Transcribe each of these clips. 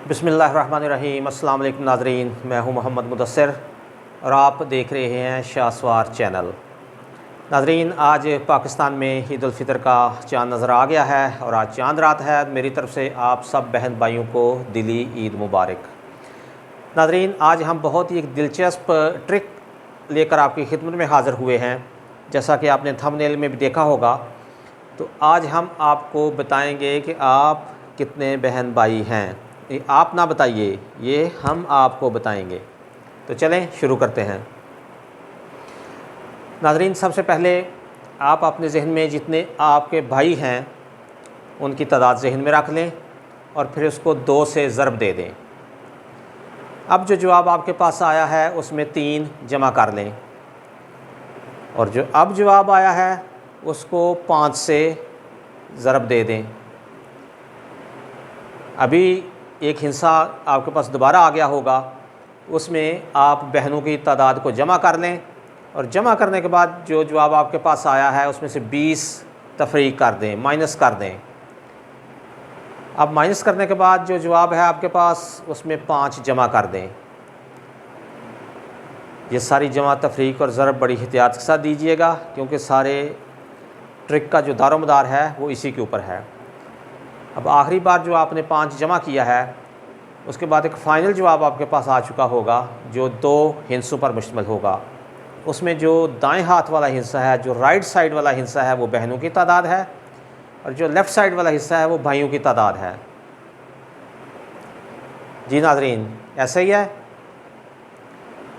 बिस्मिल्लाहिर्रहमानिर्रहीम। अस्सलाम वालेकुम नाज़रीन, मैं हूं मोहम्मद मुदस्सिर और आप देख रहे हैं शाहसवार चैनल। नाज़रीन, आज पाकिस्तान में ईद उल फ़ितर का चाँद नज़र आ गया है और आज चाँद रात है। मेरी तरफ़ से आप सब बहन भाइयों को दिली ईद मुबारक। नाज़रीन, आज हम बहुत ही एक दिलचस्प ट्रिक लेकर आपकी खिदमत में हाज़िर हुए हैं। जैसा कि आपने थंबनेल में भी देखा होगा, तो आज हम आपको बताएंगे कि आप कितने बहन भाई हैं। ये आप ना बताइए, ये हम आपको बताएंगे। तो चलें शुरू करते हैं। नाज़रीन, सबसे पहले आप अपने ज़हन में जितने आपके भाई हैं उनकी तादाद ज़हन में रख लें और फिर उसको 2 से ज़रब दे दें। अब जो जवाब आपके पास आया है उसमें 3 जमा कर लें और जो अब जवाब आया है उसको 5 से ज़रब दे दें। अभी एक हिस्सा आपके पास दोबारा आ गया होगा, उसमें आप बहनों की तादाद को जमा कर लें और जमा करने के बाद जो जवाब आपके पास आया है उसमें से 20 तफरीक कर दें, माइनस कर दें। अब माइनस करने के बाद जो जवाब है आपके पास उसमें 5 जमा कर दें। ये सारी जमा तफरीक और ज़रब बड़ी एहतियात के साथ दीजिएगा, क्योंकि सारे ट्रिक का जो दारोमदार है वो इसी के ऊपर है। अब आखिरी बार जो आपने 5 जमा किया है उसके बाद एक फ़ाइनल जवाब आपके पास आ चुका होगा जो 2 हिस्सों पर मुश्तमिल होगा। उसमें जो दाएं हाथ वाला हिस्सा है, जो राइट साइड वाला हिस्सा है, वो बहनों की तादाद है और जो लेफ़्ट साइड वाला हिस्सा है वो भाइयों की तादाद है। जी नाज़रीन, ऐसा ही है।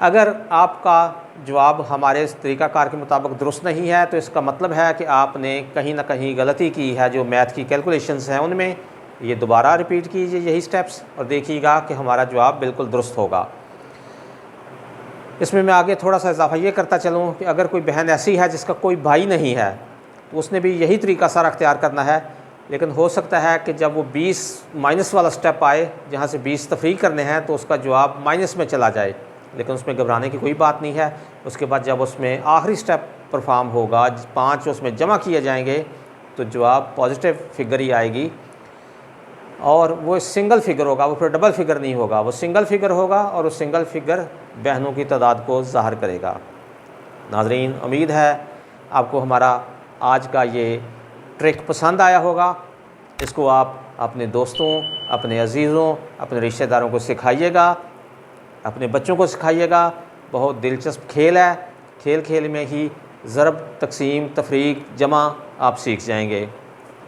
अगर आपका जवाब हमारे इस तरीक़ाकार के मुताबिक दुरुस्त नहीं है तो इसका मतलब है कि आपने कहीं ना कहीं गलती की है। जो मैथ की कैलकुलेशंस हैं उनमें ये दोबारा रिपीट कीजिए यही स्टेप्स और देखिएगा कि हमारा जवाब बिल्कुल दुरुस्त होगा। इसमें मैं आगे थोड़ा सा इजाफा ये करता चलूँ कि अगर कोई बहन ऐसी है जिसका कोई भाई नहीं है तो उसने भी यही तरीका सारा अख्तियार करना है। लेकिन हो सकता है कि जब वो 20 माइनस वाला स्टेप आए, जहाँ से 20 तफरीक करने हैं, तो उसका जवाब माइनस में चला जाए। लेकिन उसमें घबराने की कोई बात नहीं है। उसके बाद जब उसमें आखिरी स्टेप परफॉर्म होगा, 5 उसमें जमा किए जाएंगे, तो जवाब पॉजिटिव फिगर ही आएगी और वो सिंगल फिगर होगा, वो फिर डबल फिगर नहीं होगा, वो सिंगल फिगर होगा और उस सिंगल फिगर बहनों की तादाद को ज़ाहिर करेगा। नाज़रीन, उम्मीद है आपको हमारा आज का ये ट्रिक पसंद आया होगा। इसको आप अपने दोस्तों, अपने अजीज़ों, अपने रिश्तेदारों को सिखाइएगा, अपने बच्चों को सिखाइएगा। बहुत दिलचस्प खेल है। खेल खेल में ही ज़रब, तकसीम, तफरीक, जमा आप सीख जाएंगे।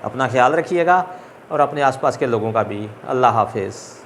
अपना ख्याल रखिएगा और अपने आसपास के लोगों का भी। अल्लाह हाफ़िज़।